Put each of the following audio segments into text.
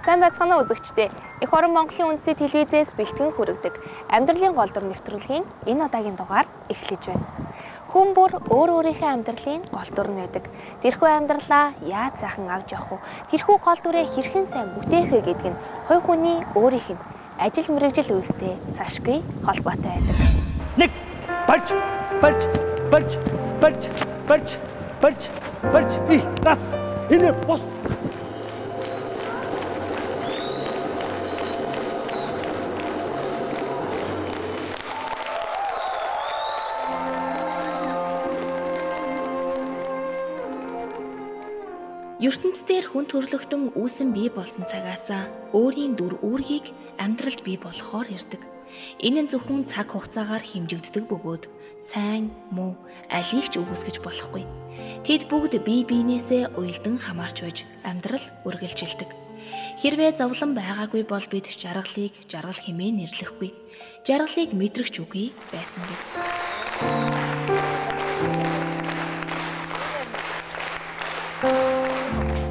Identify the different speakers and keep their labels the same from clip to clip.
Speaker 1: Сайн байцгаана уу үзэгчдээ. Эх орон Монголын үндэсний телевизээс бэлтгэн хүргэдэг амьдралын голдор нэвтрүүлгийн энэ удаагийн дугаар эхлэж байна. Хүн бүр өөр өөрийнхөө амьдралын голдор нь байдаг. Тэрхүү амьдралаа яаж сайхан авч явах вэ? Тэрхүү голдорыг хэрхэн сайн бүтээх вэ гэдэг нь хувь хүний өөрийнх нь ажил мэргэжил үйлстэй цаашгүй холбоотой байдаг.
Speaker 2: Нэг барж и раз энэ бос.
Speaker 3: ертөнцийн хүн төрлөختөн үүсэн бий болсон цагаас өөрийн дүр үүргийг амьдралд бий болохоор ирдэг. Энэ нь зөвхөн цаг хугацаагаар хэмжигддэг бөгөөд сайн, муу, алийг ч үгүйсгэж болохгүй. Тэд бүгд бие биенээсээ уялдан хамаарч байж амьдрал үргэлжилдэг. Хэрвээ зовлон байгаагүй бол бид жаргалыг жаргал хэмээн нэрлэхгүй. Жаргалыг мэдрэгч үгүй байсан биз.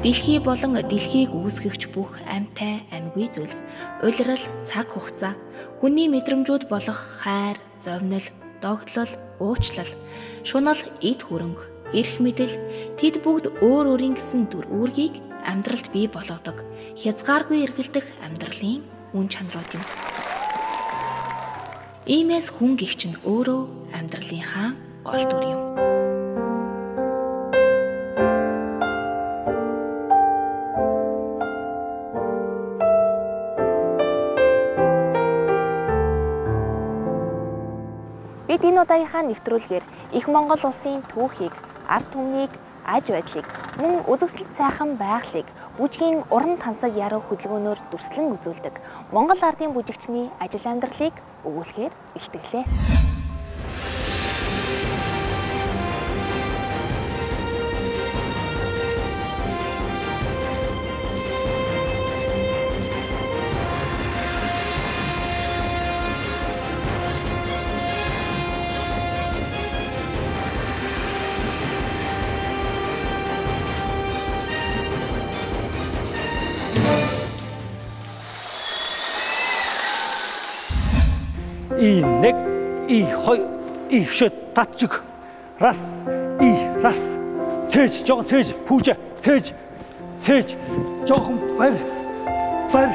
Speaker 3: Дэлхий болон дэлхийг үүсгэгч бүх амьтай амьгүй зүйлс, улирал, цаг хугацаа, хүний мэдрэмжүүд болох хайр, зовнил, догтлол, уучлал, шунал, эд хөрөнгө, эрх мэдэл, тэд бүгд өөр өөрийн гэсэн дүр үүргийг амьдралд бий болгодог, хязгааргүй эргэлдэх амьдралын үн чанарууд юм. Иймээс хүн гихч нь өөрөө амьдралынхаа гол дүр юм.
Speaker 1: Бид энэ удаагийнхаа нэвтрүүлгээр их Монгол улсын түүхийг, ард түмнийг, аж байдлыг, мөн үзэгсэлт сайхан байгалыг бүжгийн уран тансаг яруу хөдөлгөөнөөр дүрслэн үзүүлдэг Монгол ардын бүжигчний ажил амьдралыг өгүүлэхээр бэлтгэлээ.
Speaker 2: И нэг, и хоёр, и шөт татчиг. Раз, и раз. Цээж, жоохон цээж, пүүжэ, цээж. Жоохон бар.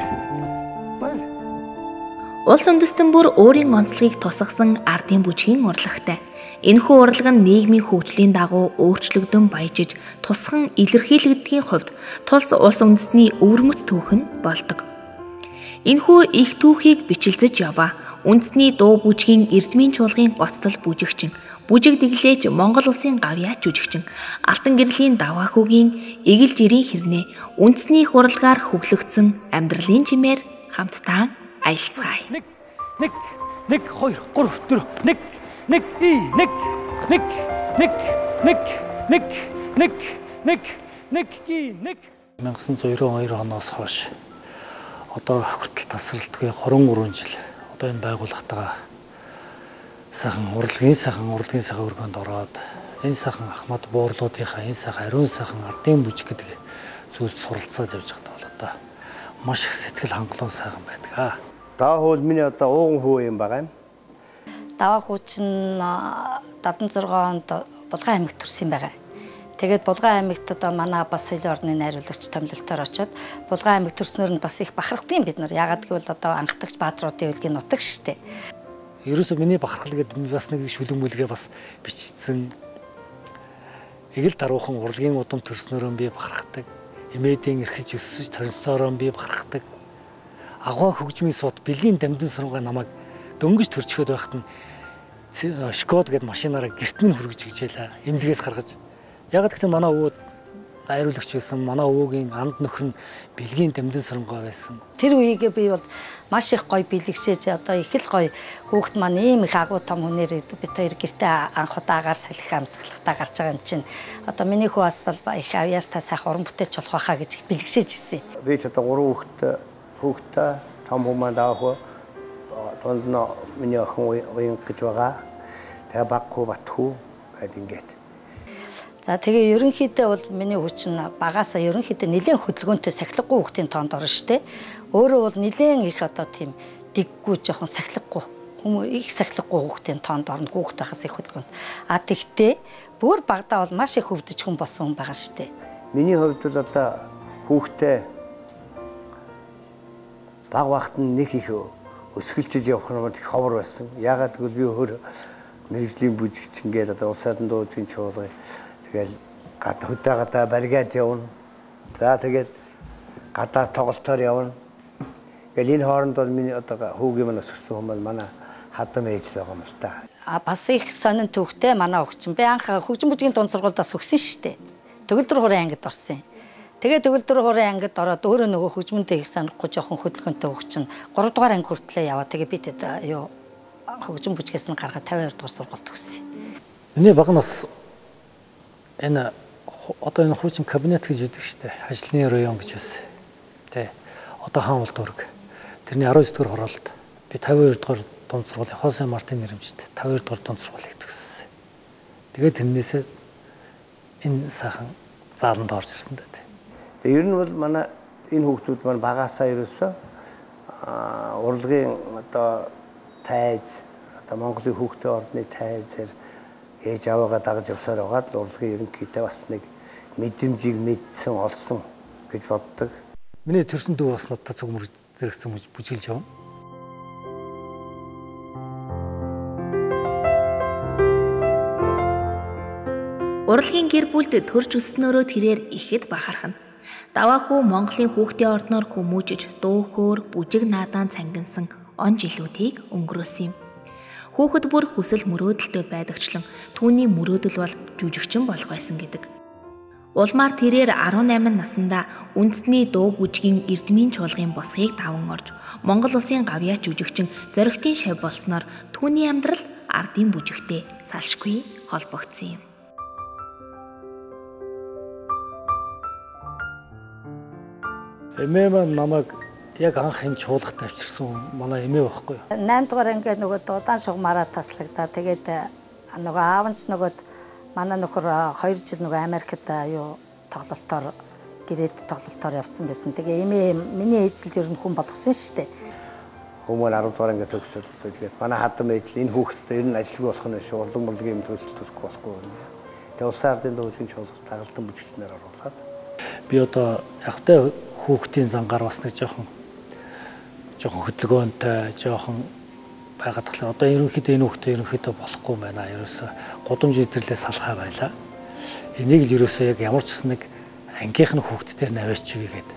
Speaker 3: Улс үндэстэн бүр өөрийн онцлогийг тусгасан ардын бүжгийн урлагтай. Энэхүү урлаг нь нийгмийн хөгжлийн дагуу өөрчлөгдөн баяжиж, тусган илэрхийлэгдэхийн хувьд тулс улс үндэстний өвөрмөц түүх нь болдог. Энэхүү их түүхийг бичилзэж яваа үндэсний дуу бүжгийн эрдмийн чуулгын гоцтол бүжигчин, бүжиг дэглээж Монгол улсын гавьяач жүжигчин, Алтан гэрлийн даваа хүүгийн эгэл жирийн хэрнээ үндэсний их урлагаар хөглөгдсөн амьдралын чимээр хамтдаа аялцгаая.
Speaker 2: Нэг, хоёр, гурав, дөрөв. Нэг, и нэг. 1992 оноос хойш одоо хүртэл тасралтгүй 23 жил одоо энэ байгууллагатайгаа сайхан урлагийн өргөнд ороод энэ сайхан ахмад буурлуудынхаа энэ сайхан ариун сайхан ардын бүжиг гэдэг зүйлд суралцаад явж байгаа бол одоо маш их сэтгэл хангалуун сайхан байдаг.
Speaker 4: Даваа хөл миний одоо ууган хүү юм байгаа юм.
Speaker 5: Даваа хүү чинь 76 онд Булган аймагт төрсэн байгаа. Тэгээд Булган аймагт одоо манай бас соёлын орны найруулагч томилолтоор очоод Булган аймагт төрснөөр нь бас их бахархдаг юм бид нар. Ягаад гэвэл одоо анхдагч баадруудын үлгийн нутаг шүү дээ.
Speaker 2: Ерөөсөө миний бахархал гэдэг бас нэг шүлэг бас бичсэн. Эгэл даруухан урлагийн удам төрснөөрөө би бахархдаг. Эмээдийн эрхэж өсөж торносноороо би бахархдаг. Агуун хөгжмийн сууд бэлгийн дамжин сургууль намайг дөнгөж төрчихөд байхад нь Шкод гэдэг машинаараа гэрт минь хүргэж хичээлээ. Эмнэлгээс гаргаж. Яг тэгэхээр манай өвөө найруулагч байсан. Манай өвөөгийн анд нөхөр нь бэлгийн дамжин сургууль байсан.
Speaker 5: Тэр үеийг би бол маш их гоё бэлэгшээж одоо их л гоё хүүхэд маань ийм их агуу том хүнээр бид хоёр гэртээ анх удаагаар салхи амсгалахтаа гарч байгаа юм чинь одоо миний хүү бас их авьяастай сайхан уран бүтээч болох байхаа гэж бэлэгшээж ирсэн.
Speaker 4: Би ч одоо 3 хүүхэдтэй том хүмүүс даах тунд нь миний охин уян гэж байгаа. Тэгээ баггүй батхүү байд ингээд.
Speaker 5: За тэгээ ерөнхийдөө бол миний хүч нь багаасаа ерөнхийдөө нэлээд хөдөлгөөнтэй сахилгагүй хүүхдийн тоонд орно штэ. Өөрөө бол нэлээд их одоо тийм диггүй жоохон сахилгагүй их сахилгагүй хүүхдийн тоонд орно хүүхд байхаас их хөдөлгөөнд. А тэгтээ бүр багадаа бол маш их хөвдөж хүн болсон хүн байгаа штэ.
Speaker 4: Миний хувьд бол одоо хүүхдээ баг багт нь нэг их өсгөлчөж явах нь их ховор байсан. Ягаад гэвэл би өөр мэрэгжлийн бүжигч ингээд одоо улс орон дуучин чуулган тэгэл хөдөө гадаа баригад явна. За тэгээд гадаа тоглолтоор явна. Тэгэл энэ хооронд бол миний одоо хүүгийн маань өсгсөн хүмүүс манай хадам ээж байгаа юм л та.
Speaker 5: Бас их сонин түүхтэй манай өгчин. Би анх хөгжим бүжгийн дунд сургуульдаас өгсөн штэ. Төгөлдөр хуурын ангид орсон. Тэгээ төгөлдөр хуурын ангид ороод өөрөө нөгөө хөгжмөнтэй их санахгүй жоохон хөдөлгөөнтэй өгчин 3 дугаар анги хүртлээ яваа. Тэгээ би тэд юу хөгжим бүжгээс нь гаргаад 52 дугаар сургуульд төгссөн.
Speaker 2: Миний баг нас энэ одоо энэ хуучин кабинет гэж үүдэг штэ. Ажлын район гэж байсан. Тэ. Одоо хаан улд дүүрэг. Тэрний 19 дугаар хороолт би 52 дугаар дунд сургуулийн Хосе Мартин нэрмжтэй 52 дугаар дунд сургуулийг төгссөн. Тэгээд тэрнээсээ энэ сайхан зааланд орж ирсэн дээ.
Speaker 4: Тэгээ ер нь бол манай энэ хүүхдүүд маань багаасаа ерөөсөө урлагийн одоо тайз одоо Монголын хүүхдийн ордны тайзаар ээж аваагаа дагаж явсаар байгаа л урлагийн ерөнхийдөө бас нэг мэдрэмжийг мэдсэн олсон гэж боддог.
Speaker 2: Миний төрсөн дүү бас надад цогмөр зэрэгцэн бүжиглж явна.
Speaker 3: Урлагийн гэр бүлд төрж өснөөрөө тэрээр ихэд бахархна. Даваахүү Монголын хүүхдийн ордноор хүмүүжиж дуу хөөр бүжиг наадаан цангинсан он жилүүдийг өнгөрөөсөн юм. Хүүхэд бүр хүсэл мөрөөдөлтэй байдагчлан түүний мөрөөдөл бол жүжигчин болох байсан гэдэг. Улмаар тэрээр 18 наснда үндэсний дуу бүжгийн эрдмийн чуулгын босхийг даван орж Монгол улсын гавьяа жүжигчин Зоригтын шав болсноор түүний амьдрал ардын бүжигтэй салшгүй холбогдсон юм.
Speaker 2: Эмээ маань намайг яг анх энэ чуулгад авчирсан манай эмээ байхгүй юу?
Speaker 5: 8 дугаар ингээд нөгөө дуудаан шугамаараа таслагдаа. Тэгээд нөгөө аав нь ч нөгөө манай нөхөр 2 жил нөгөө Америкт юу тоглолтоор гэрээд тоглолтоор явцсан байсан. Тэгээ эмээ миний ээжил ер нь хүн болгосон шүү дээ.
Speaker 4: Хүмүүс 10 дугаар ингээд төгсөд тэгээд манай хадам ээжил энэ хүүхдтэй ер нь ажилгүй болох нь шүү. Урлаг молгийн юм төсөл төрөхгүй болохгүй юм. Тэгээ улсын ардын дуучин чуулгад тагалдан бүжигчнээр оруулаад
Speaker 2: би одоо явтай хүүхдийн зангаар бас нэг жоохон хөдөлгөөнтэй жоохон байгаад тахлаа. Одоо ерөнхийдөө энэ хүүхдээ ерөнхийдөө болохгүй байна. Ерөөсө гудамж идэрлээ салхаа байлаа. Энийг л ерөөсө яг ямар ч нэг ангийнх нь хүүхдээр наваач чигээд.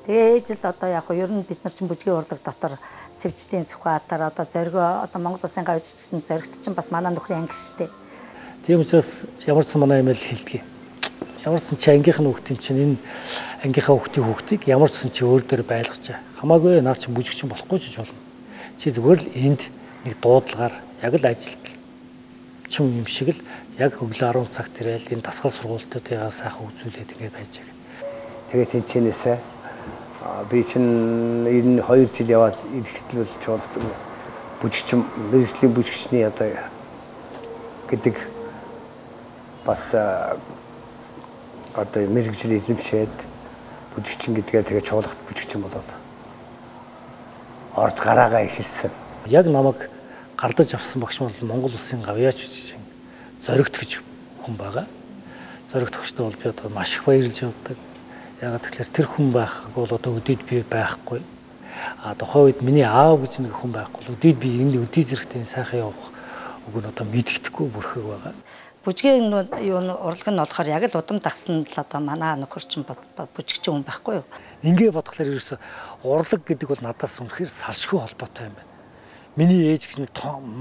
Speaker 5: Тэгээ ээж л одоо яг нь ер нь бид нар чинь бүжгийн урлаг дотор сэвжтийн сүхбаатар одоо зоргоо одоо Монгол улсын гавьччин зоригт чинь бас манай нөхрийн анги шүү дээ.
Speaker 2: Тийм учраас ямар ч манай эмээл хэлдэг. Ямар ч чи ангийнх нь хүүхдийн чинь энэ ангийнхаа хүүхдийг ямар ч чи өөр дээр байлгачаа. Хамаагүй наар чинь бүжигчин болохгүй ч болно. Чи зүгээр л энд нэг дуудлагаар яг л ажилт чим юм шиг л яг өглөө 10 цагт ирээл энэ дасгал сургуультуудаа сайхан үзүүлээд ингээд байж байгаа.
Speaker 4: Тэгээ тэнцэнээсээ би чинь 92 жил яваад ирэхэд л чуулгад бүжигчин мэрэгжлийн бүжигчний одоо гэдэг бас одоо мэрэгжил эзэмшээд бүжигчин гэдгээ тэгээ чуулгад бүжигчин болоод орж гараагаа эхэлсэн.
Speaker 2: Яг намайг гардаж авсан багш бол Монгол улсын гавьяа жүжигчин Зоригт гэж хүн байгаа. Зоригт өгчтэй бол би одоо маш их баярлж явдаг. Ягаад гэвэл тэр хүн байхгүй бол одоо өдөөд би байхгүй. Тухайн үед миний аав гэж нэг хүн байхгүй бол өдөөд би энэ өдөө зэрэгтэй сайхан явах үг нь одоо мэддэхгүй бүрхэг байгаа.
Speaker 5: Бүжгийн юу урлаг нь болохоор яг л удам дагсан л одоо манай нөхөр чинь бүжигчин хүн байхгүй юу?
Speaker 2: Ингээ бодглохоор ерөөсө урлаг гэдэг бол надаас үнэхээр салшгүй холбоотой юм байна. Миний ээж гэж нэг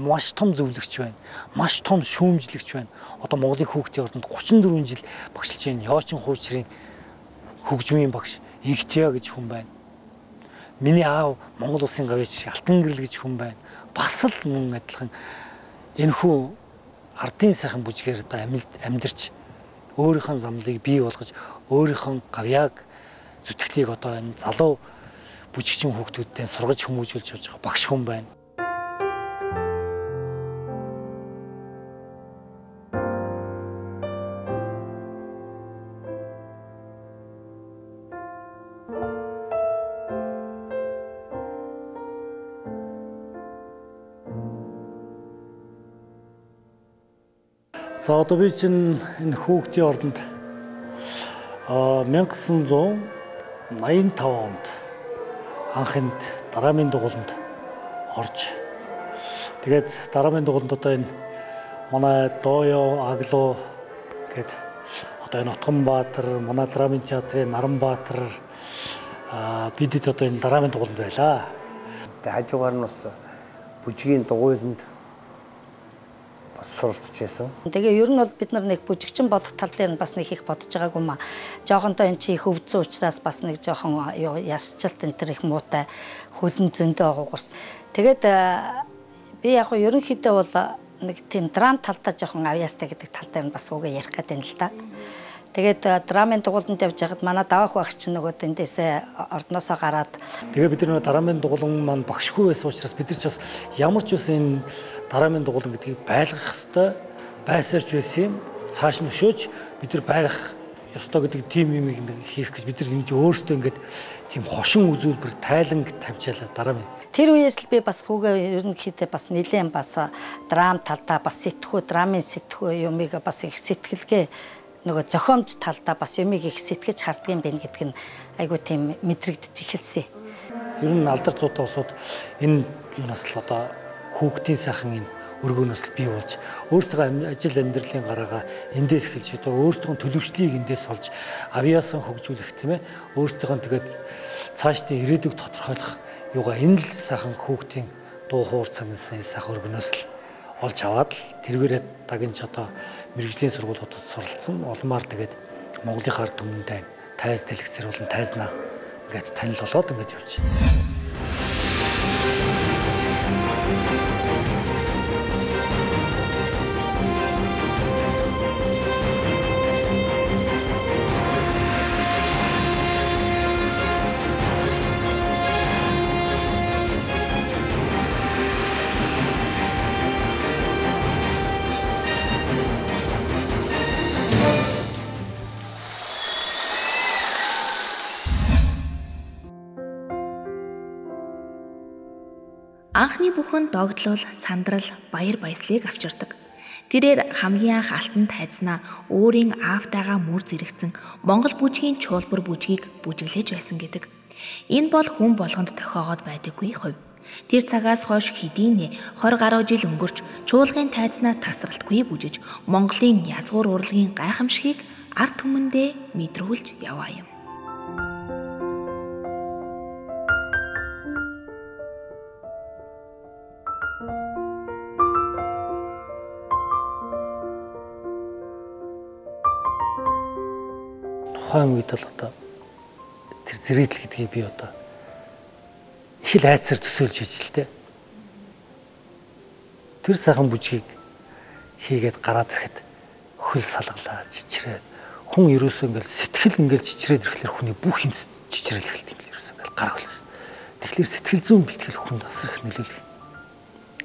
Speaker 2: маш том зөвлөгч байна. Маш том шүүмжлэгч байна. Одоо Монголын хүүхдийн ордонд 34 жил багшилж байна. Яочин хуучрын хөгжмийн багш Игтя гэж хүн байна. Миний аав Монгол улсын гавьяач Алтан гэрэл гэж хүн байна. Бас л мөн адилхан энэ хүн ардын сайхан бүжгээр одоо амьдарч өөрийнхөө замлыг бий болгож өөрийнхөө гавьяаг зүтгэлийг одоо энэ залуу бүжигчин хүүхдүүдтэй сургаж хүмүүжүүлж явж байгаа багш хүн байна. За одоо би чинь энэ хүүхдийн ордонд 1985 онд анхнд дараамын дугууланд орж тэгээд дараамын дугууланд одоо энэ манай Дооё, Аглуу гээд одоо энэ Утганбаатар, манай дараамын театрын Наранбаатар бидэд одоо энэ дараамын дугууланд байлаа.
Speaker 4: Тэгээд хажуугаар нь бас бүжгийн дугуйланд суралцж байсан.
Speaker 5: Тэгээ ер нь бол бид нар нэг бүжигчин болох тал дээр нь бас нэг их бодож байгаагүй маа. Жоохонтой эн чи их өвдсөн учраас бас нэг жоохон ясчилт энэ төр их муутай хөлн зөндөө агуулсан. Тэгээд би яг нь ерөнхийдөө бол нэг тийм драм талдаа жоохон авьяастай гэдэг тал дээр нь бас үгээ ярих гэдэг юм л да. Тэгээд драмын дугууланд явж байхад манай даваах багш чинь нөгөө тэндээсээ ордноосоо гараад
Speaker 2: тэгээ бид нар драмын дугуулан маань багшгүй байсан учраас бид нар ч бас ямар ч үсэн дараамын дугуулан гэдгийг байлгах ёстой байсаарч байсан юм. Цааш нь өшөөж бид нар байлгах ёстой гэдэг тим юм хийх гэж бид нар ингэж өөрсдөө ингэж тийм хошин үзүүлбэр тайланг тавьчаалаа дараамын.
Speaker 5: Тэр үеэс л би бас хүүгээ ерөнхийдөө бас нэлээд бас драм талдаа бас сэтгхүү драмын сэтгхүү юмыг бас их сэтгэлгээ нөгөө зохиомж талдаа бас юмыг их сэтгэж харддаг юм байна гэдг нь айгуу тийм мэдрэгдэж эхэлсэн.
Speaker 2: Ер нь алдар зуутай усууд энэ юунаас л одоо хүүхдийн сайхан энэ өргөнөөс л бий болж өөрсдөө ажил амьдралын гараагаа эндээс эхэлж одоо өөрсдөө төлөвчлийг эндээс олж авьяасан хөгжүүлэх тийм ээ өөрсдөө тэгээд цаашдын ирээдүйг тодорхойлох юугаа энэ л сайхан хүүхдийн дуу хуур цагнаас сайхан өргөнөөс л олж аваад л тэргээрээ дагинч одоо мэрэгжлийн сургуулиудад суралцсан улмаар тэгээд Монголын ард түмэндээ тайз дэлгэцэр болон тайзнаа ингээд танил болоод ингээд явж байна.
Speaker 3: Анхны бүхэн догдлол, сандрал, баяр баясгалыг авчирдаг. Тэрээр хамгийн анх алтан тайзнаа өөрийн аавтайгаа мөр зэрэгцэн Монгол бүжгийн чуулбар бүжгийг бүжиглэж байсан гэдэг. Энэ бол хүн болгонд тохиогоод байдаггүй хувь. Тэр цагаас хойш хэдийн 20 гаруй жил өнгөрч чуулгын тайзнаа тасралтгүй бүжиж Монголын язгуур урлагийн гайхамшигыг ард түмэндээ мэдрүүлж яваа юм.
Speaker 2: Тухайн үед л одоо тэр зэрэгдэл гэдгийг би одоо их л айцсаар төсөөлж хийж л дээ. Тэр сайхан бүжгийг хийгээд гараад ирэхэд хөл салгалаа чичрээд хүн ерөөсөө ингээл сэтгэл ингээл чичрээд ирэхлээр хүний бүх юм чичрээл эхэлт юм л ерөөсөө ингээл гар хөлс. Тэгэхээр сэтгэл зүйн бэлтгэл хүнд асар их нөлөөлөв.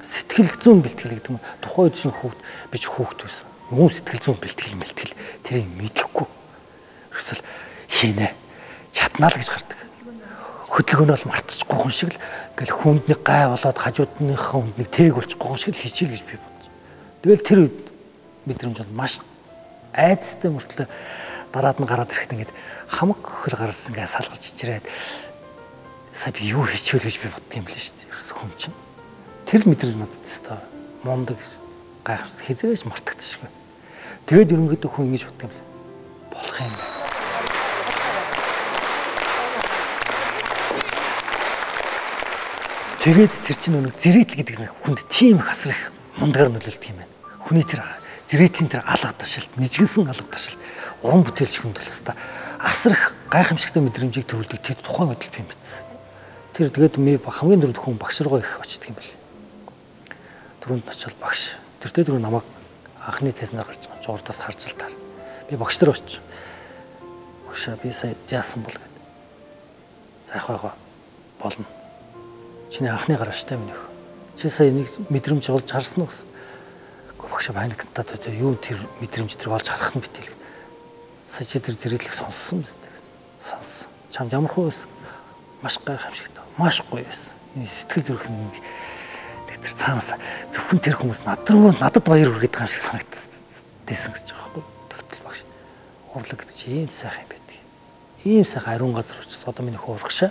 Speaker 2: Сэтгэл зүйн бэлтгэл гэдэг нь тухайн үед чинь хүүхд би ч хүүхд байсан. Мөн сэтгэл зүйн бэлтгэл тэрийг мэдэхгүй. Ерөөсөө хийнэ. Чатнаа л гэж гардаг. Хөдөлгөөнөө л мартчихгүй хүн шиг л ингээл хүнд нэг гай болоод хажуудныхаа хүнд нэг тээг болчихгүй хүн шиг л хичээл гэж би бодож. Тэгэл тэр үед мэдрэмж бол маш айцтай мөртлөө дараад нь гараад ирэхэд ингээд хамаг хөл гарсан ингээ салгалж чичрээд сая би юу хийчихвэл гэж би бодсон юм байна шүү дээ. Ерөөсөө хүн чинь тэр л мэдрэмж надад тест мундаг гайхамшигт хизээж мартагдчихгүй. Тэгээд ерөнхийдөө хүн ингэж бодсон юм болох юм. Тэгээд тэр чинь нэг зэрэгдэл гэдэг нэг хүнд тийм их асар их мундагаар нөлөөлдөг юм байна. Хүний тэр зэрэгдлийн тэр алга ташаалт, нэжгэнсэн алга ташаалт, уран бүтээлч хүнд л хэвээр асар их гайхамшигтай мэдрэмжийг төрүүлдэг тэр тухайн үед би мэдсэн. Тэр тэгээд ми хамгийн дөрөвд хүн багш руугаа их очдөг юм байна. Дөрөвд очил багш. Тэр дөрөв намайг анхны тезнаар гарч байгаа. Жуурдаас харж л таар. Би багш нар очив. Багшаа би сая яасан бол гэдэг. Зайхайгаа болно. Чиний анхны гарааштай минь. Чи сая нэг мэдрэмж олж харсан уу гэсэн. Гэхдээ багшаа паниктаад юу тэр мэдрэмж тэр олж харах нь битэл. Сая чи тэр зэрэглэх сонссон мэт. Сонссон. Чамд ямар хөө байсан? Маш гайхамшигтай. Маш гоё байсан. Энэ сэтгэл зүрх нь тэр цаанаас зөвхөн тэр хүмүүс надад баяр хүргээд байгаа юм шиг санагдав. дэсэн гэж байгаа байхгүй. Тэгтэл багш урлаг гэдэг чи ийм сайхан юм байдаг. Ийм сайхан ариун газар учраас одоо миний хуурхшаа.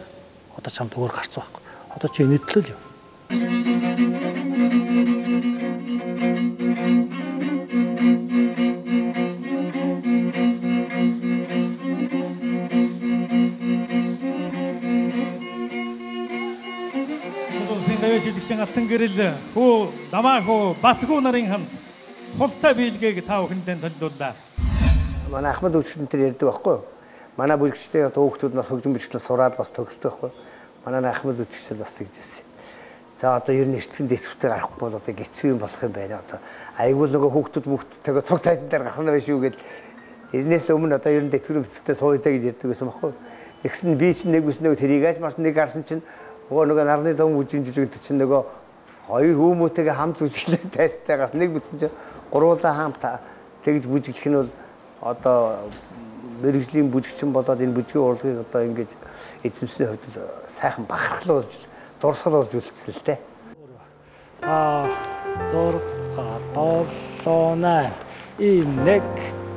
Speaker 2: Одоо чамд өөр гарцсан байхгүй. Одоо чи энэдлөө л юм.
Speaker 6: Шилжигчин алтан гэрэл хөө намаа хөө Батгүү нарын хамт хултай биелгээг та бүхэндээ төлөвлөлээ.
Speaker 4: Манай Ахмад өвчтөн тэр ярьдаг байхгүй юу? Манай бүлэгчтэй одоо хүүхдүүд нас хөгжим бэрхшээл сураад бас төгсдөг байхгүй юу? Манай Ахмад өвчтөл бас тэгж ирсэн. За одоо ер нь эртхэн дэцвэртэй гарахгүй бол одоо гэцүү юм болох юм байна. Одоо айгуул нөгөө хүүхдүүдтэйгээ цуг тайзан дээр гарах нь байх шүү гэд тэрнээс өмнө одоо ер нь дэцвэр өвчтөд сууя гэж ярьдаг байсан байхгүй юу? Тэгсэн би чинь нэг үс нэг тэрийг аж март нэг гарсан чинь нөгөө нарны дом үжин жүжигд чинь нөгөө хоёр хүмүүтэйгээ хамт үжиглээ тайстай гас нэг бүтсэн чинь гурвуулаа хамт тэгж бүжиглэх нь бол одоо мэрэгжлийн бүжигчин болоод энэ бүжгийн урлагийг одоо ингэж эзэмсний хувьд сайхан бахархлуулж дурсгал болж үлдсэн л дээ.
Speaker 2: 6 7 8 1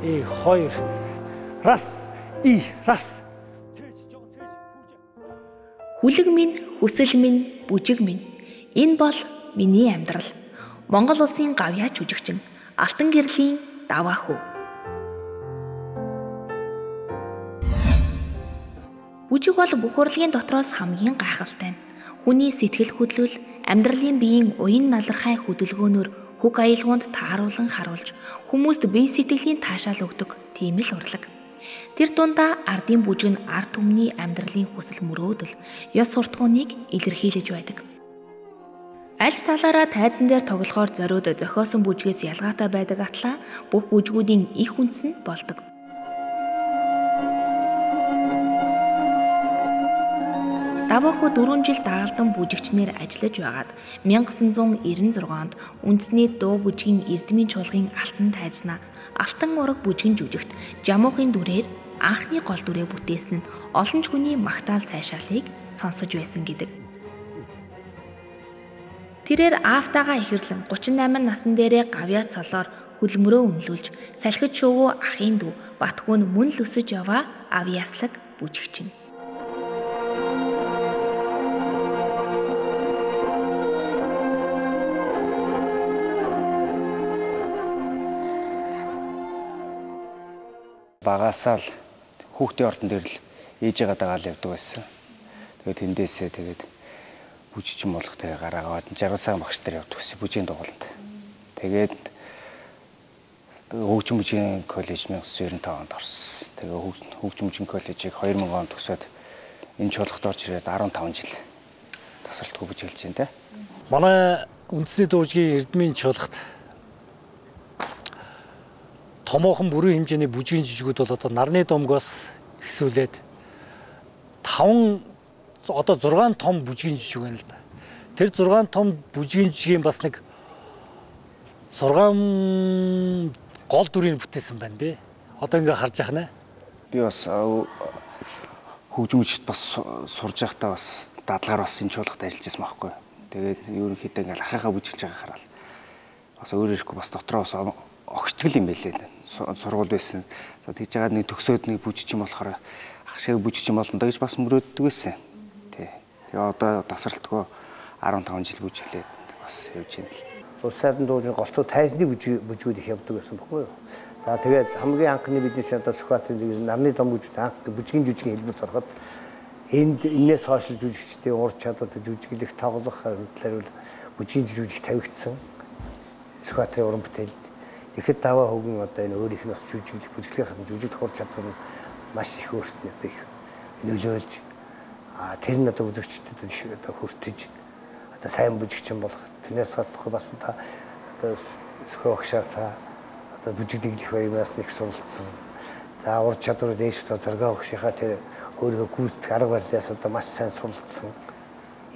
Speaker 2: 2 раз и раз.
Speaker 3: Хүлэг минь, хүсэл минь, бүжиг минь. Энэ бол миний амьдрал. Монгол улсын гавьяач жүжигчин Алтан гэрлийн даваа хүү. Бүжиг бол бүх урлагийн дотроос хамгийн гайхалтай. Хүний сэтгэл хөдлөл, амьдралын биеийн уян налархай хөдөлгөөнөөр хөг аялгаунд тааруулан харуулж хүмүүст бие сэтгэлийн таашаал өгдөг тийм л урлаг. Тэр дундаа ардын бүжиг нь ард түмний амьдралын хүсэл мөрөөдөл, ёс суртахууныг илэрхийлж байдаг. Альж талаараа тайзан дээр тоглохоор зориуд зохиосон бүжгээс ялгаатай байдаг атлаа бүх бүжгүүдийн их үндэс нь болдог. Давааху 4 жил дагалдан бүжигчнэр ажиллаж байгаад 1996 онд үндэсний дуу бүжгийн эрдмийн чуулгын алтан тайзнаа Алтан ураг бүжгийн жүжигт Жамуухын дүрээр анхны гол дүрээ бүтээсэн нь олон ч хүний магтаал сайшаалыг сонсож байсан гэдэг. Тэрээр аавтайгаа ихэрлэн 38 насн дээрээ гавьяа цолоор хөлмөрөө үнэлүүлж салхиж шувуу ахын дүү Батгүүн мөн л өсөж яваа авьяаслаг бүжигчин.
Speaker 4: Багасаа л хүүхдийн ордон дээр л ээжигээ дагаал явдаг байсан. Тэгээд тэндээсээ тэгээд бүжигчин болохтой гараагаад 60 сая багш нар явдаг байсан бүжгийн дугууланд. Тэгээд хөгжим бүжгийн коллеж 1995 онд орсон. Тэгээд хөгжим бүжгийн коллежийг 2000 онд төгсөөд энэ чуулгад орж ирээд 15 жил тасралтгүй бүжиглэж байна те.
Speaker 2: Манай үндэсний дуугийн эрдмийн чуулгад томоохон бүрэн хэмжээний бүжгийн жижигүүд бол одоо нарны домгоос ихсүүлээд 5 одоо 6 том бүжгийн жижиг байна л да. Тэр 6 том бүжгийн жижигийн бас нэг 6 гол дүрийг бүтээсэн байна бэ. Одоо ингээ харж яхна.
Speaker 4: Би бас хөгжмөчд бас сурж байхдаа бас дадлагаар бас энэ чуулгад ажиллаж байсан байхгүй. Тэгээд ерөнхийдөө ингээл ахыхаа бүжиглж байгаа хараад бас өөр ирэхгүй бас дотроо бас огтгол юм байлээ. Сургууль байсан. За тэгж байгаа нэг төгсөөд нэг бүжигчин болохоор ах шиг бүжигчин болно гэж бас мөрөөддөг байсан. Тий. Тэгээ одоо тасралтгүй 15 жил бүжиглээд бас явж байна л. Улс сайдын дуугийн голцоо тайзны бүжгүүд их явдаг байсан баггүй юу. За тэгээд хамгийн анхны бидний чинь одоо Сүхбаатарын нарны дом бүжгүүд анх бүжгийн жүжигийн хэлбэрт ороход энээс хойш жүжигчдийн ур чадвар жүжиглэх тоглох талаар бол бүжгийн жүжиглэх тавигдсан Сүхбаатарын уран бүтээл. Тэгэхэд даваа хөгөн одоо энэ өөрийнх нь бас жүжиглэх бүжиглээс гадна жүжиглэх ур чадвар нь маш их өөртөө одоо их нөлөөлж тэр нь одоо үзэгчдэд их одоо хүртэж одоо сайн бүжигчин болох тэрнээс гадна бас одоо сөхөө огшаасаа одоо бүжиг дэглэх баянаас нэг суралцсан. За ур чадвар дээш зоргоо огшихаа тэр өөрийгөө гүйцэтгэх арга барилаас одоо маш сайн суралцсан.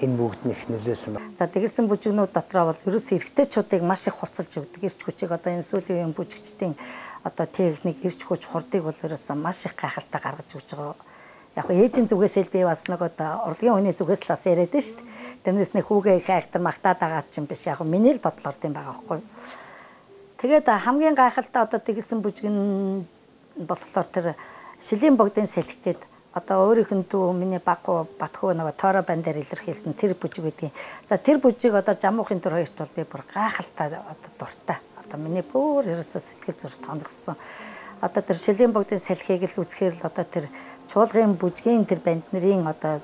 Speaker 4: Энэ бүгд нь их нөлөөсөн.
Speaker 5: За тэгэлсэн бүжигнүүд дотроо бол ерөөс эрэгтэйчүүдийг маш их хурцлж өгдөг. Ирч хүчийг одоо энэ сүүлийн үеийн бүжигчдийн одоо техник ирч хүч хурдыг бол ерөөс маш их гайхалтай гаргаж өгч байгаа. Яг нь ээжийн зүгээс л би бас нэг одоо урлагийн хүний зүгээс л бас яриад шүү дээ. Тэрнээс нэг хүүгээ их айхтар магтаад байгаа ч юм биш. Яг нь миний л бодлоор тийм байгаа байхгүй. Тэгээд хамгийн гайхалтай одоо тэгсэн бүжгэн болохоор тэр шилийн богдын салхи гээд одоо өөрийнх нь дүү миний багуу Батхуу нөгөө тоороо бан дээр илэрхийлсэн тэр бүжиг гэдгийг. За тэр бүжиг одоо жамуухын төр хоёрт бол би бүр гайхалтай одоо дуртай. Одоо миний бүр ерөөсөө сэтгэл зүрх тоногссон. Одоо тэр шилийн богдын салхийг л үзэхээр л одоо тэр чуулгын бүжгийн тэр банд нарын одоо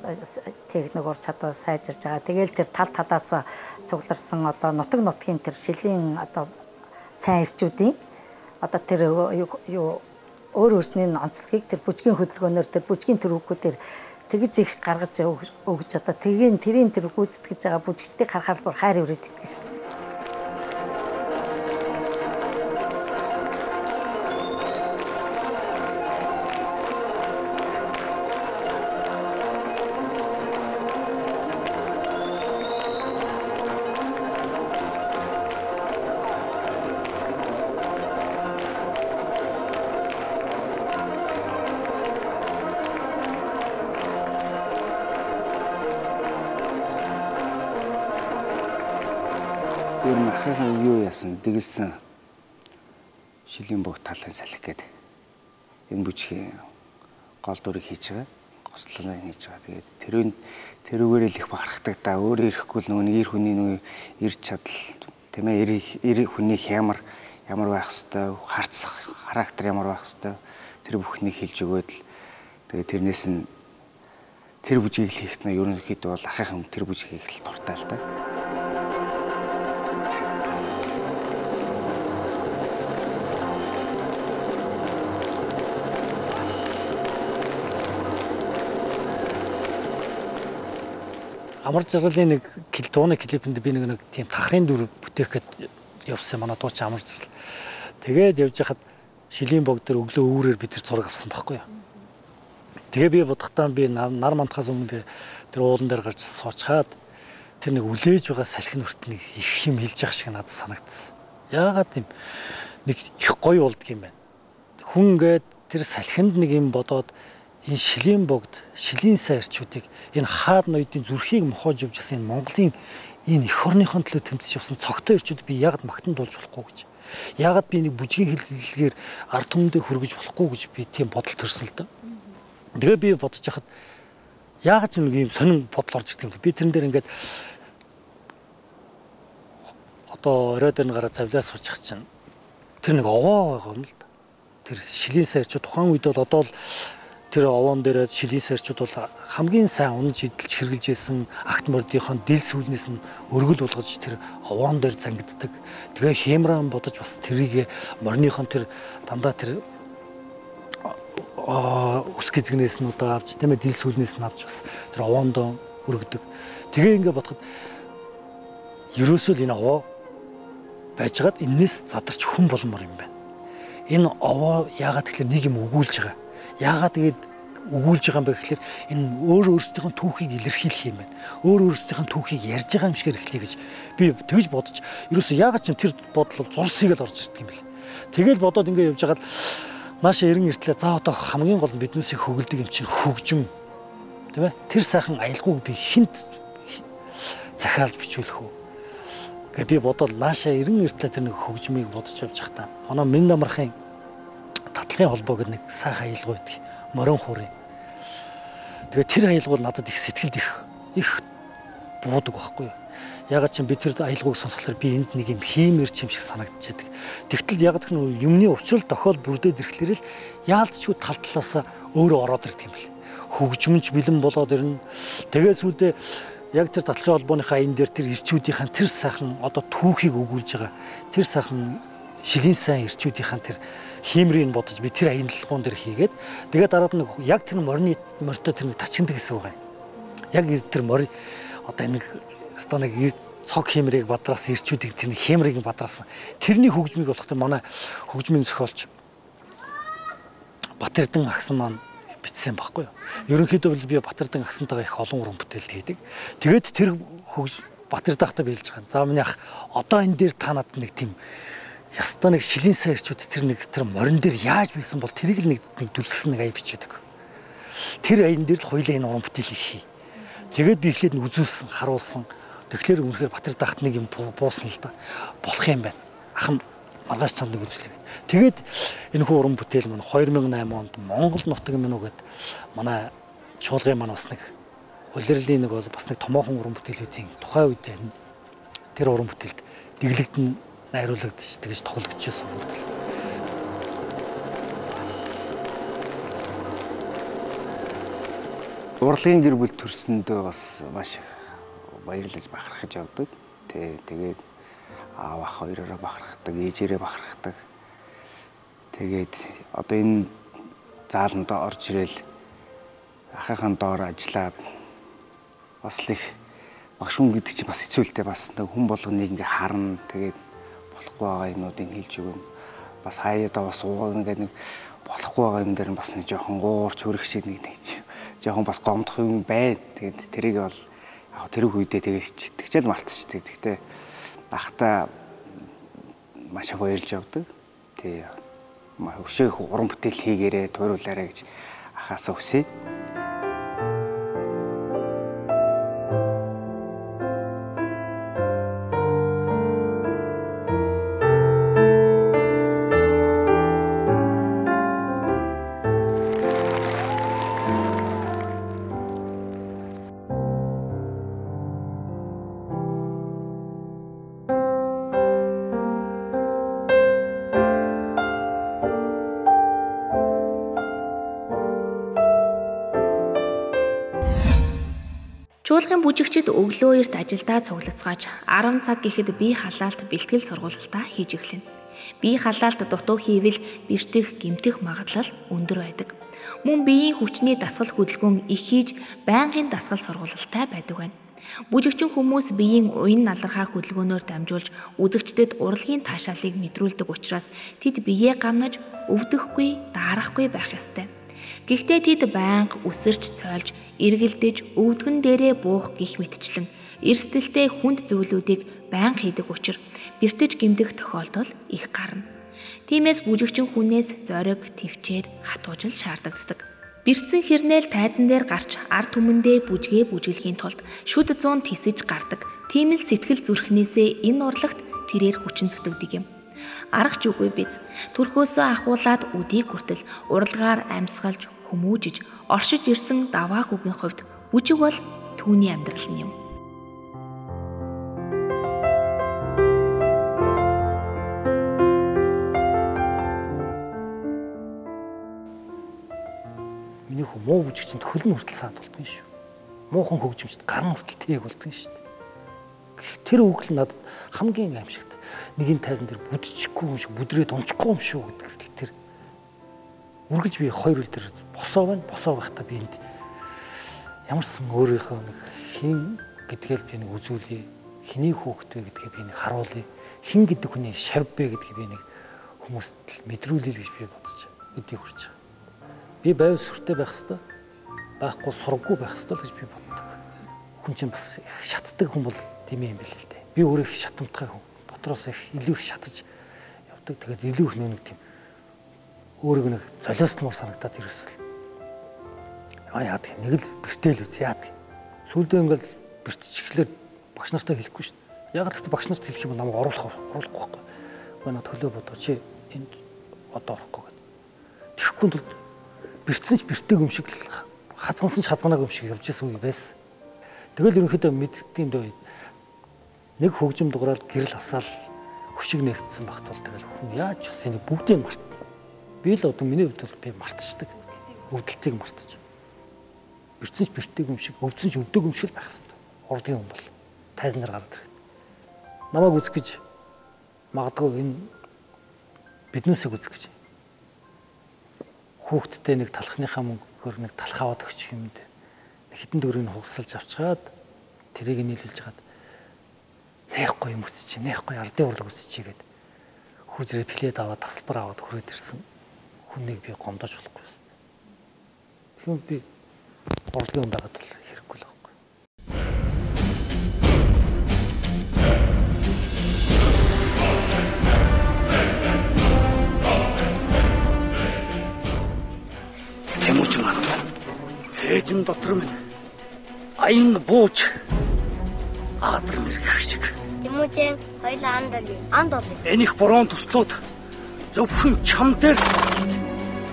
Speaker 5: техникоор чадвар сайжирж байгаа. Тэгээл тэр тал талаас цугларсан одоо нутаг нутгийн тэр шилийн одоо сайн ирчүүдийн одоо тэр юу өөр өөрсний онцлогийг тэр бүжгийн хөдөлгөөнөөр тэр бүжгийн тэр үгүүдээр тэгж их гаргаж өгч одоо тэрийн тэр гүйцэтгэж байгаа бүжигтийг харахаар бүр хайр өрөөд итгэж шин.
Speaker 7: Ер нь ахыхан юу яасан дэгэлсэн шилийн богд талын салхи гэдэг энэ бүжгийн гол дүрийг хийж байгаа. Гослолоо хийж байгаа. Тэгээд тэрүүгээр л их бахархдаг да. Өөрөө ирэхгүй л нөгөө ир хүний нөгөө ирж чадал тийм ээ ир хүний ямар байх хэвээр харцах характер ямар байх хэвээр тэр бүхнийг хэлж өгөөд л тэгээд тэрнээс нь тэр бүжгийг л хийх нь ерөнхийдөө бол ахыхан тэр бүжгийг л дуртай л да.
Speaker 2: Амар жаргалын нэг дууны клипэнд би нэг тийм тахрын дүр бүтээх гээд явсан манай дуучин амар жаргал. Тэгээд явж хахад шилийн богд дээр өглөө үүрээр бид тэр зураг авсан байхгүй юу. Тэгээ би бодохдоо би нар мандахаас өмнө тэр уулан дээр гарч суучгаад тэр нэг үлээж байгаа салхин өрт нэг их юм хэлж явах шиг надад санагдсан. Яагаад тийм нэг их гоё болдг юм бэ? Хүн гээд тэр салхинд нэг юм бодоод энэ шилийн богд, шилийн сайн эрчүүдийг энэ хаад ноёдын зүрхийг мохоож явж гэсэн Монголын энэ эх орныхон төлөө тэмцэж явсан цогтой эрчүүд би яагаад магтан дуулж болохгүй гэж. Яагаад би нэг бүжгийн хэллэгээр ард түмэндээ хүргэж болохгүй гэж би тийм бодол төрсөн л доо. Тэгээ би бодож хахад яагаад ч нэг юм сонин бодол орж ирдэг юм бэ? Би тэрэн дээр ингээд одоо орой дээр гараа завлаа суучих чинь тэр нэг овоо байгаа юм л да. Тэр шилийн сайн эрчүүд тухайн үед бол одоо л тэр овоон дээр шилийн сайрчууд бол хамгийн сайн унаж идэлж хэрглэж исэн акт мордынхон дил сүүлнээс нь өргөл болгож тэр овоон дээр зангиддаг. Тэгээ хямран бодож бас тэрийг морныхон тэр дандаа тэр ус гизгнээс нь удаа авч тийм ээ дил сүүлнээс нь авч бас тэр овоонд өргөдөг. Тэгээ ингээд бодоход ерөөсөө л энэ овоо байжгаад энэс задарч хүн болмор юм байна. Энэ овоо яагаад тэгэхээр нэг юм өгүүлж байгаа. Яагаад тэгээд өгүүлж байгаа юм бэ гэхээр энэ өөрсдийнхөө түүхийг илэрхийлэх юм байна. Өөрсдийнхөө түүхийг ярьж байгаа юм шиг эхлэе гэж би тэгж бодож ерөөсөө яагаад ч юм тэр бодол зурсыг л орж ирдэг юм бэл. Тэгэл бодоод ингээд явж хагаад нааша эрен иртлээ за одоо хамгийн гол нь биднээсээ хөглөдөг юм чинь хөгжим тийм ээ. Тэр сайхан аялгауг би хинт захиалж бичүүлэх үү. Гэ би бодоод нааша эрен иртлээ тэр нэг хөгжмийг бодож явж захтаа. Манай Минь намрахын Татлагын холбоо гэдэг нэг сайхан аялгаа байдаг. Морин хуурын. Тэгээ тэр аялгуул надад их сэтгэлд их буудаг байхгүй юу. Ягаад ч би тэр аялгауг сонсохлоор би энд нэг юм хиймэрч юм шиг санагдчихэдэг. Тэгтэл ягаад гэх нь юмны учрал тохиол бүрдээд ирэхлээр л яалтчгүй тал талаас өөрөө ороод ирдэг юм бэл. Хөгжмөнч бэлэн болоод ирнэ. Тэгээ сүүлдээ яг тэр Татлагын холбооныхаа энэ дээр тэр ирчүүдийнхэн тэр сайхан одоо түүхийг өгүүлж байгаа. Тэр сайхан шилийн сайн ирчүүдийнхэн тэр хиймрийг бодож би тэр аялалгуун дээр хийгээд тэгээд дараад нь яг тэр морьтой тэр нэг тачигдаг гэсэн үг юм. Яг тэр морь одоо нэг ста нэг цог хиймрийг бадраас ирчүүдийг тэр нэг хиймрийг бадраас тэрний хөгжмийг болохтой манай хөгжмийн зохиолч Батэрдэн агсан маань бичсэн байхгүй юу. Ерөнхийдөө би Батэрдэн агсантайгаа их олон уран бүтээлд хийдэг. Тэгээд тэр Батэрдэн ахтай биелж байгаа. За миний ах одоо энэ дээр та надад нэг тийм ястаа нэг шилийн сайн ирчүүд тэр морин дээр яаж билсэн бол тэрийг л нэг дүрсгсэн нэг ая бичээдэг. Тэр аян дээр л хоёлаа энэ уран бүтээлийг хий. Тэгээд би эхлээд нь үзүүлсэн, харуулсан. Тэгэхээр үнэхээр Батэрдэн ахт нэг юм буусан л да. Болох юм байна. Ахын маргааш чамдыг үзлээ. Тэгээд энэ хүү уран бүтээл маань 2008 онд Монгол нутаг минь уу гэд манай чуулгын маань бас нэг улирлын нэг бол бас нэг томоохон уран бүтээлүүдийн тухайн үед тэр уран бүтээлд дэглэгдэн найруулагдчих тэгж тоглогдчихсон бүтэл.
Speaker 7: Урлагийн гэр бүл төрсөндөө бас маш их баярлаж бахархаж явдаг. Тэгээд аав ах хоёроо бахархдаг, ээжээрээ бахархдаг. Тэгээд одоо энэ зааланд орж ирэл ахыхаа доор ажиллаад бас л их багш хүн гэдэг чинь бас хэцүүлтэй бас нэг хүн болгоныг ингээ харна. Тэгээд болохгүй байгаа юмнуудыг хэлж өгнө. Бас хаяада бас ингээд нэг болохгүй байгаа юм дээр бас нэг жоохон гуурч хөрөх шиг нэг жоохон бас гомдох юм байна. Тэгээд тэрийг бол яг тэр үедээ тэгээд тэгчээл мартчихдаг. Гэхдээ ахта маш их баярлж явдаг. Тий. Өшөөх уран бүтээл хийгээрээ тойруулаарай гэж ахаасаа хүсье.
Speaker 3: Чуулгын бүжигчид өглөө эрт ажилдаа цуглацгааж 10 цаг гэхэд бие халаалт бэлтгэл сургуулалтаа хийж эхлэнэ. Бие халаалт дутуу хийвэл бэртэх, гэмтэх магадлал өндөр байдаг. Мөн биеийн хүчний дасгал хөдөлгөөн их хийж байнгын дасгал сургуулалтаа байдаг байна. Бүжигчин хүмүүс биеийн уян налархаа хөдөлгөөнөөр дамжуулж үзэгчдэд урлагийн таашаалыг мэдрүүлдэг учраас тэд биеэ гамнаж өвдөхгүй, даарахгүй байх ёстой. Гэхдээ тэд байнга үсэрч цойлж, эргэлдэж, өвдгөн дээрээ буух гих мэтчлэн эрсдэлтэй хүнд зүйлүүдийг байнга хийдэг учраас бэртэж гэмдэх тохиолдол их гарна. Тиймээс бүжигчин хүнээс зориг, төвчээр хатуужил шаардагддаг. Бэртсэн хэрнээл тайзан дээр гарч ард түмэндээ бүжгээ бүжиглэхийн тулд шүд зуун тисэж гардаг. Тийм л сэтгэл зүрхнээсээ энэ урлагт тэрээр хүчин зүтгэдэг юм. Аргач үгүй биз. Төрхөөсөө ахуулаад үдийг хүртэл уралгаар амьсгалж, хүмүүжиж, оршиж ирсэн даваа хүүгийн хувьд бүжиг бол түүний амьдрал нь юм.
Speaker 2: Миний хөө муу бүжигчэнд хөлн хүртэл саад болдгоо шүү. Муухан хөгжимчд гарын хүртэл тээг болдгоо шүү. Тэр үг л надад хамгийн аимшигт. Нэгэн тайзан дээр бүдчихгүй юм шиг, бүдрээд унчихгүй юм шүү гэдэг тэр үргэж би хоёр үл дээр босоо байна. Босоо байхдаа би энд ямарсан өөрийнхөө нэг хин гэдгээл би нэг үзүүлье. Хиний хүүхэд вэ гэдгээ би нэг харуулъя. Хин гэдэг хүний шав бэ гэдгийг би нэг хүмүүст мэдрүүлэе гэж би бодож өдий хүрч байгаа. Би байв сүртэй байх хэвээр байхгүй сургаггүй байх хэвээр гэж би боддог. Хүн чинь бас шатдаг хүн бол тийм юм байл л дээ. Би өөрөө их шатамтгай хүн. Дотроос их илүү их шатаж явдаг. Тэгээд илүү их нэг тийм өөрийгөө нэг золиосноор санагдаад ерөөсөл. Яа тийм нэг л бэртэл үз яа тийм. Сүүлдээ ингээл бэртчихлээр багш нартай хэлэхгүй шүү дээ. Яг л багш нарт хэлэх юм намайг оруулахгүй байхгүй. Гэхдээ над төлөө бодоо чи энд одоо орохгүй гэдэг. Тэгэхгүй тул бэртсэн ч бэртээг юм шиг хазгансан ч хазганаагүй юм шиг явж исэн үе байсан. Тэгэл ерөнхийдөө мэддэм дөө нэг хөгжим дугаараар гэрэл хасаал хөшиг нэгдсэн багт бол тэгэл хүн яаж үсэнийг бүгдийг мартна. Би л одоо миний хувьд би мартчихдаг. Өвдөлтийг мартчих. Бэртсэн ч бэртээг юм шиг, өвдсөн ч өвдөг юм шиг л байх хэвээр. Урдгийн хүн бол тайзан дээр гараад ирэх. Намайг үзэх гэж магадгүй энэ биднүүсийг үзэх гэж. Хүүхдтэй нэг талхныхаа мөнгөөр нэг талх аваад өгчих юм дэ. Хэдэн төгрөгийг хугасалж авчгаад тэрийг нийлүүлж хагаад нэхгүй юм үсчих, нэхгүй ардын урлаг үсчих гээд хуржрээ плед аваад тасалбар аваад хүрээд ирсэн хүнийг би гомдож болохгүй байсан. Тэгэхээр би урлагийн хүн байгаад бол хэрэггүй л байхгүй. Тэмүүжин аа. Цээжин дотор минь аян бууж аадар мэргэх шиг.
Speaker 8: Тэмүүжин Хоёлаа анд бол.
Speaker 2: Энийх буруу туслууд зөвхөн чам дээр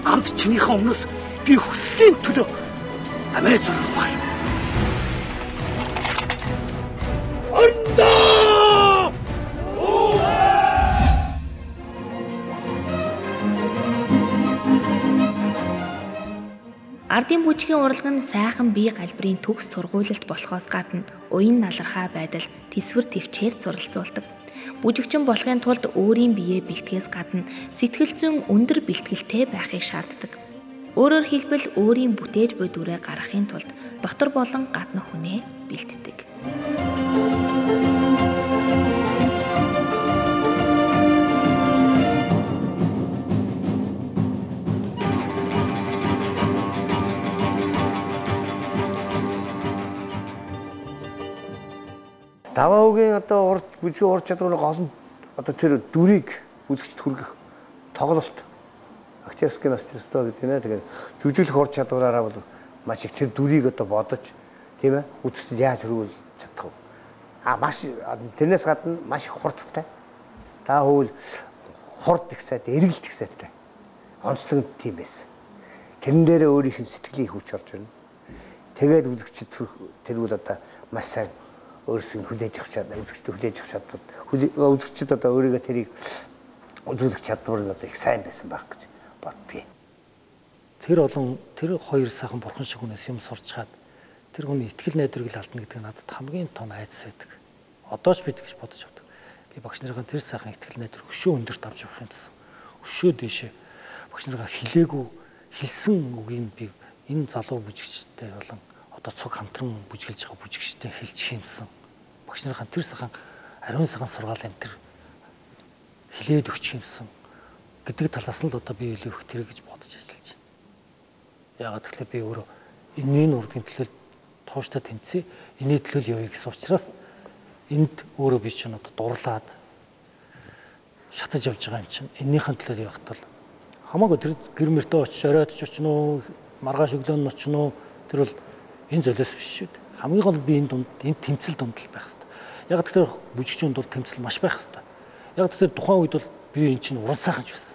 Speaker 2: амд чинийхэн өмнөөс би хүслийн төлөө амиа зурмаар. Андаа!
Speaker 3: Ардын бүжгийн урлаг нь сайхан бие галбирын төгс сургуйлалт болохоос гадна уян налархаа байдал тэсвэр төвчээр суралцуулдаг. Бүжигчин болохын тулд өөрийн биеэ бэлтгэхээс гадна сэтгэл зүйн өндөр бэлтгэлтэй байхыг шаарддаг. Өөрөөр хэлбэл өөрийн бүтээж буй дүрээ гаргахын тулд дотор болон гадна хүнээ бэлтдэг.
Speaker 4: Даваагийн одоо бүжгийн ур чадвар гол нь одоо тэр дүрийг үзэгчд хүргэх тоглолт. Актерский мастерство гэдэг нэ. Тэгээд жүжиглэх ур чадвараараа бол маш их тэр дүрийг одоо бодож тийм ээ үзэгчд яаж хөрвүүлж чадах вэ? Маш тэрнээс гадна маш их хурдтай. Та хөвөл хурд их сайтай, эргэлт их сайтай. Онцлог нь тийм байсан. Тэрэн дээрээ өөрийнх нь сэтгэлийн хүч орж ирнэ. Тэгээд үзэгчд тэрүүл одоо маш сайн өөрсдөө хүлээж авч чадна, үзэгчд хүлээж авч чадвал үзэгчд одоо өөрийгөө тэрийг үзүүлэх чадвар нь одоо их сайн байсан байх гэж боддгийг.
Speaker 2: Тэр хоёр сайхан бурхан шиг хүнээс юм сурч чад тэр хүний итгэл найдварыг л алдна гэдэг нь надад хамгийн том айдас байдаг. Одоо ч бид гэж бодож авдаг. Би багш нарын тэр сайхан итгэл найдвар өшөө өндөрт авч явах юм гэсэн. Өшөө дэшээ багш нараа хилээгүй хэлсэн үгийг би энэ залуу бүжигчтэй болон одоо цуг хамтран бүжиглж байгаа бүжигчтэй хэлчих юмсан. Багш нарын тэр сайхан ариун сайхан сургаалын тэр хилээд өгчих юмсан гэдэг талаас нь л одоо би илүү их тэр гэж бодож ажиллаж байна. Яагаад гэвэл би өөрөө энэ урдгийн төлөө тууштай тэмцээ, энэ төлөө явъя гэсэн учраас энд өөрөө би чинь одоо дурлаад шатаж явж байгаа юм чинь энэнийхэн төлөө явахт бол хамаагүй тэр гэр мөртөө очиж оройтч очно уу, маргааш өглөө нь очно уу, тэр бол энэ золиос биш шүү дээ. Хамгийн гол би энэ дунд энэ тэмцэл дунд л байх хэрэгтэй. Яг тэгэхээр бүжигчийн дунд тэмцэл маш байх хэрэгтэй. Яг тэгэхээр тухайн үед бол би энэ чинь уран сайханч байсан.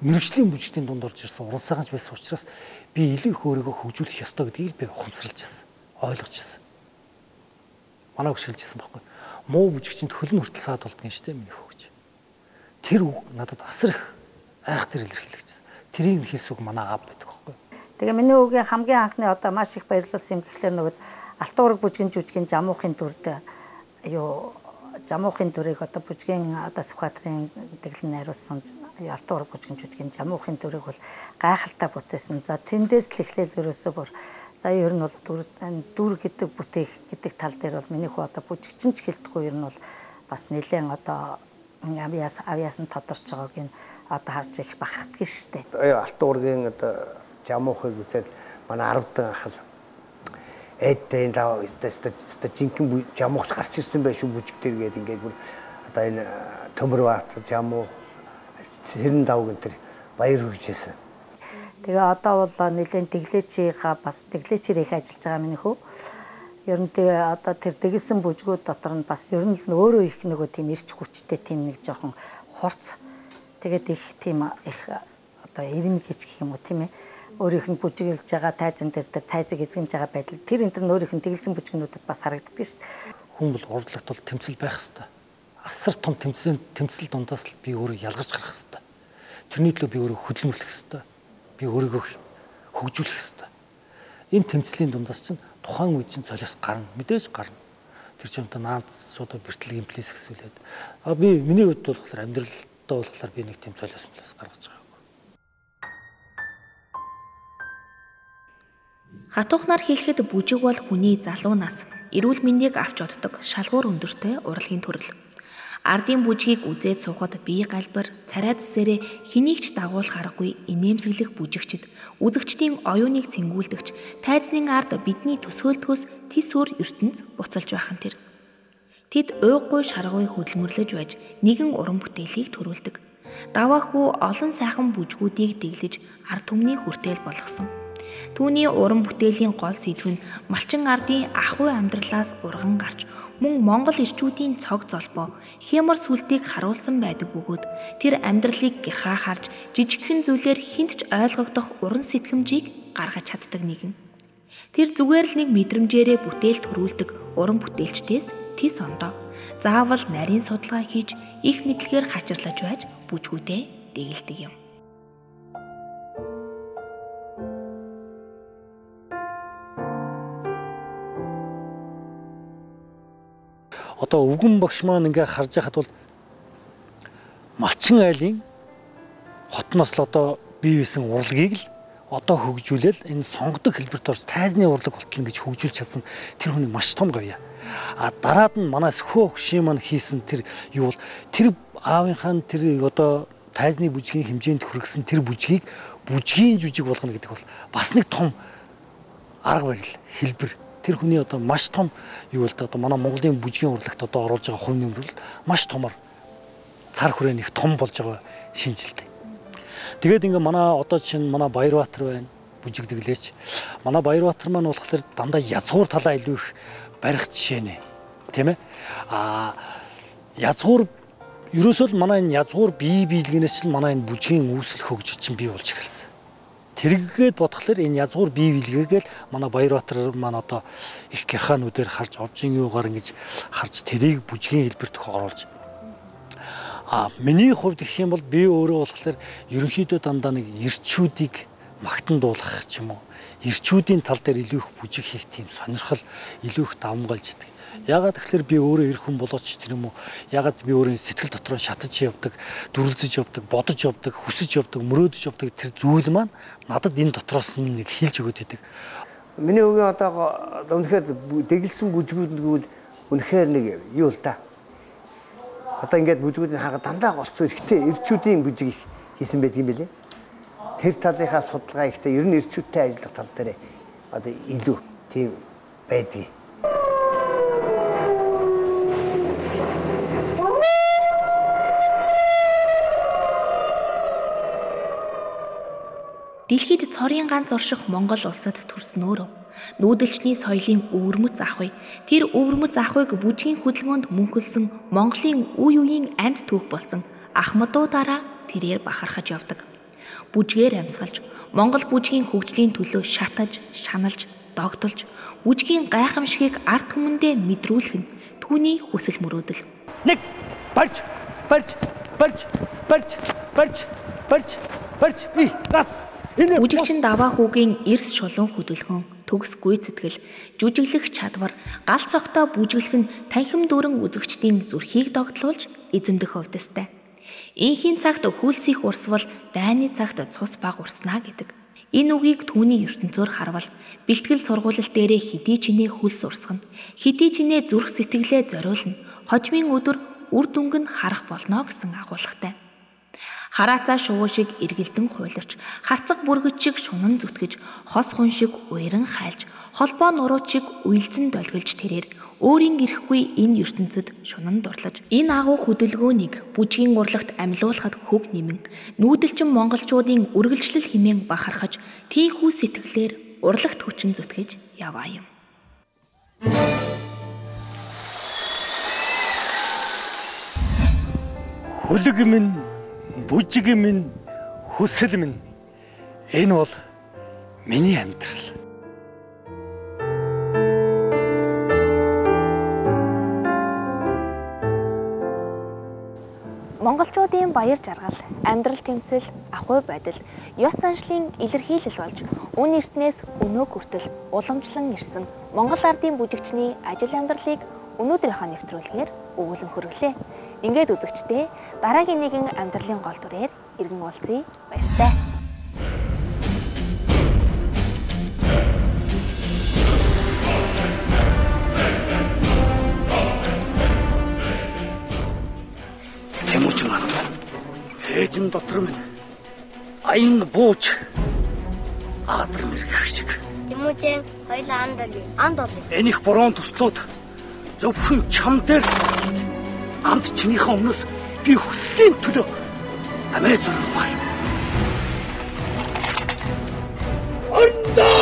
Speaker 2: Мэргэжлийн бүжигчдийн дунд орж ирсэн уран сайханч байсан учраас би илүү их өөрийгөө хөгжүүлэх ёстой гэдгийг би ухамсарлаж байсан. Ойлгож байсан. Манай хөшөлж байсан байхгүй. Муу бүжигчинд хөлн хүртэл саад болдгийн шүү дээ миний хөгж. Тэр үг надад асар их айхтар илэрхийлэгдсэн. Тэрийг хэлсэн үг манай аав байдаг байхгүй.
Speaker 5: Тэгээ миний үгийн хамгийн анхны одоо маш их баярлуулсан юм гэхлээр нөгөө алтуураг бүжгийн жүжигийн жамуухын дүрд жамуухын дүрийг одоо бүжгийн одоо Сүхбаатарын дэглэн найруулсан алтуураг бүжгийн жүжигийн жамуухын дүрийг бол гайхалтай бүтээсэн. За тэндээс л эхлээл ерөөсөө бүр за ер нь бол дүр гэдэг бүтээх гэдэг тал дээр бол миний хүү одоо бүжигчин ч хэлдэггүй ер нь бол бас нэлээд одоо авьяас нь тодорч байгааг нь одоо харж их бахархдаг шүү дээ.
Speaker 4: Алтуургийн одоо жамуухыг үзээд манай 10 дахь ах л эдтэй даа өстө жинхэнэ жамуугч гарч ирсэн байх шүү бүжиг дээр гээд ингээд бүр одоо энэ төмөр баат жамуу хэрэн давг энэ баяр хүргэжсэн.
Speaker 5: Тэгээ одоо бол нэлээд тэглээчийнхаа бас тэглээчээр их ажиллаж байгаа миний хүү. Ер нь тэгээ одоо тэр тэгэлсэн бүжгүүд дотор нь бас ер нь л өөрөө их нөгөө тийм ирч хүчтэй тийм нэг жоохон хурц тэгээд их тийм их одоо эрэм гэж гэх юм уу тийм ээ. Өөрийнх нь бүжиглж байгаа тайзан дээр тайзыг эзэмж байгаа байдал тэр энэ өөрийнх нь тэгэлсэн бүжгнүүдэд бас харагддаг шүү дээ.
Speaker 2: Хүн бол урдлагт бол тэмцэл байх хэрэгтэй. Асар том тэмцэл дундаас л би өөрөө ялгарч гарах хэрэгтэй. Тэрний төлөө би өөрөө хөдөлмөрлөх хэрэгтэй. Би өөрийгөө хөгжүүлэх хэрэгтэй. Энэ тэмцлийн дундаас чинь тухайн үед чинь цолиос гарна, мэдээж гарна. Тэр чинь одоо наанц шууд бэртэл гимплээс гэсүүлээд би миний хувьд болохоор амьдралдаа болохоор би нэг тийм цолиос гаргаж байгаа.
Speaker 3: Хатуухнаар хэлэхэд бүжиг бол хүний залуу нас, эрүүл мэндийг авч оддог шалгуур өндөртэй урлагийн төрөл. Ардын бүжгийг үзээд суухад бие галбар, царай төсөөрөө хэнийг ч дагуулах аргагүй инээмсэглэх бүжигчд, үзэгчдийн оюуныг цэнгүүлдэгч, тайзны ард бидний төсөөлтгөөс тис өөр ертөнц буцалж байхан тэр. Тэд уйггүй шаргуй хөдөлмөрлөж байж нэгэн уран бүтээлийг төрүүлдэг. Даваа хүү олон сайхан бүжгүүдийг дэглэж ард түмний хүртэл болгосон. Түүний уран бүтээлийн гол сэдв нь малчин ардын ахуй амьдралаас урган гарч мөн Монгол ирчүүдийн цог золбоо хямар сүлтийг харуулсан байдаг бөгөөд тэр амьдралыг гэрхаа харж жижигхэн зүйлээр хинт ч ойлгогдох уран сэтгэмжийг гаргаж чаддаг нэгэн. Тэр зүгээр л нэг мэдрэмжээрээ бүтээл төрүүлдэг уран бүтээлчдээс тис ондоо. Заавал нарийн судалгаа хийж их мэдлэгээр хачирлаж байж бүжгүүдээ дэгэлдэг юм.
Speaker 2: Одоо өвгөн багш маань ингээ харж байхад бол малчин айлын хотноос л одоо бий байсан урлагийг л одоо хөгжүүлэл энэ сонгодог хэлбэрт орж тайзны урлаг болтол гэж хөгжүүлж чадсан тэр хүний маш том гавья. А дараад нь манай Сөхөө хөшийн маань хийсэн тэр юу бол тэр аавынхаа тэр одоо тайзны бүжгийн хэмжээнд хүргэсэн тэр бүжгийг бүжгийн жүжиг болгоно гэдэг бол бас нэг том арга барил хэлбэр. Тэр хүний одоо маш том юу л да одоо манай Монголын бүжгийн урлагт одоо оруулж байгаа хувь нэмрэл маш томор цар хүрээний их том болж байгаа шинжилтэй. Тэгээд ингээ манай одоо жишээ нь манай Баярбаатар байна бүжигдэглээч. Манай Баярбаатар маань болохоор дандаа язгуур талаа илүү их барих жишээ нэ. Тийм ээ? Язгуур ерөөсөө л манай энэ язгуур бие биелгэнээс л манай энэ бүжгийн үүсэл хөгжиж чинь бий болж эхэлсэн. Тэргээд бодглохлоор энэ язгуур бие биелгээгээл манай Баярбаатар маань одоо их гэрхаануудаар харж овжин юугаар ингэж харж тэрийг бүжгийн хэлбэрт оруулж. Миний хувьд гэх юм бол би өөрөө болохоор ерөнхийдөө дандаа нэг ирчүүдийг магтан дуулгах ч юм уу. Ирчүүдийн тал дээр илүү их бүжиг хийх тийм сонирхол илүү их давмгаалж идэг. Ягаад гэвэл би өөрөө эр хүн болооч тэр юм уу. Ягаад би өөрөө сэтгэл дотроо шатаж явдаг, дүрлзэж явдаг, бодож явдаг, хүсэж явдаг, мөрөөдөж явдаг тэр зүйл маань надад энэ дотроос нэг хилж өгöd байдаг.
Speaker 4: Миний үгийн одоо үнэхээр дэглэсэн бүжгүүд үнэхээр нэг юу л да. Одоо ингээд бүжгүүдийн хаагаад дандаа голцоо эрэхтэй ирчүүдийн бүжиг хийсэн байдаг юм билэ. Тэр талынхаа судалгаа ихтэй ер нь ирчүүдтэй ажиллах тал дээр одоо илүү тийм байдаг.
Speaker 3: Дэлхийд цорын ганц орших Монгол улсад төрснөөрөө нүүдэлчний соёлын өвөрмөц ахуй тэр өвөрмөц ахуйг бүжгийн хөдөлгөөнд мөнхөлсөн Монголын үе үеийн амьд түүх болсон Ахмадуудаараа тэрээр бахархаж явдаг. Бүжгээр амьсгалж Монгол бүжгийн хөгжлийн төлөө шатаж, шаналж, догтолж бүжгийн гайхамшигыг ард түмэндээ мэдрүүлэх нь түүний хүсэл мөрөөдөл.
Speaker 2: Нэг барж нас
Speaker 3: Бүжигчин даваа хүүгийн эрс шулуун хөдөлгөөн, төгс гүйцэтгэл, жүжиглэх чадвар, гал цогтой бүжиглэх нь танхим дүүрэн үзэгчдийн зүрхийг догтлуулж эзэмдэх хувьдастай. Инхийн цагт хөлсөх урсвал дайны цагт цус баг урснаа гэдэг. Энэ үгийг түүний ертөнцөөр харвал бэлтгэл сургуулилт дээрээ хэдий чинээ хөлс урсгана, хэдий чинээ зүрх сэтгэлээ зориулна, хожмын өдөр үр дүнг нь харах болно гэсэн агуулгатай. Хараацаа шувуу шиг эргэлдэн хуйларч, харцаг бүргэд шиг шунан зүтгэж, хос хүн шиг уяран хайлж, холбоо нурууд шиг уйлзэн долгилж тэрээр өөрийн ирэхгүй энэ ертөнцид шунан дурлаж, энэ агуу хөдөлгөөнийг бүжгийн урлагт амьлуулахад хөг нэмэн, нүүдэлчин монголчуудын үргэлжлэл хэмээн бахархаж, тийхүү сэтгэлээр урлагт хүчин зүтгэж яваа юм.
Speaker 2: Хөлөг минь бүжиг минь хүсэл минь энэ бол миний амьдрал.
Speaker 1: Монголчуудын баяр жаргал, амьдрал тэмцэл, ахуй байдал, ёс заншлын илэрхийлэл болж үн эрдэнэс өнөөг хүртэл уламжлан ирсэн Монгол ардын бүжигчний ажил амьдралыг өнөөдрийнхөө нэвтрүүлгээр өгүүлэн хүргэлээ. Ингээд үзэгчдээ дараагийн нэгэн амьдралын гол дүрээр иргэн уулзъя. Баяртай.
Speaker 2: Тэмүүжин ан. Цээжин дотор минь аян бууж аадар мэргэх шиг.
Speaker 8: Тэмүүжин хоёлаа анд болъё.
Speaker 2: Энийх борон туслууд зөвхөн чам дээр амт чинийхээ өмнөөс би хүслийн төлөө амиа зургамаар.
Speaker 9: Ордоо!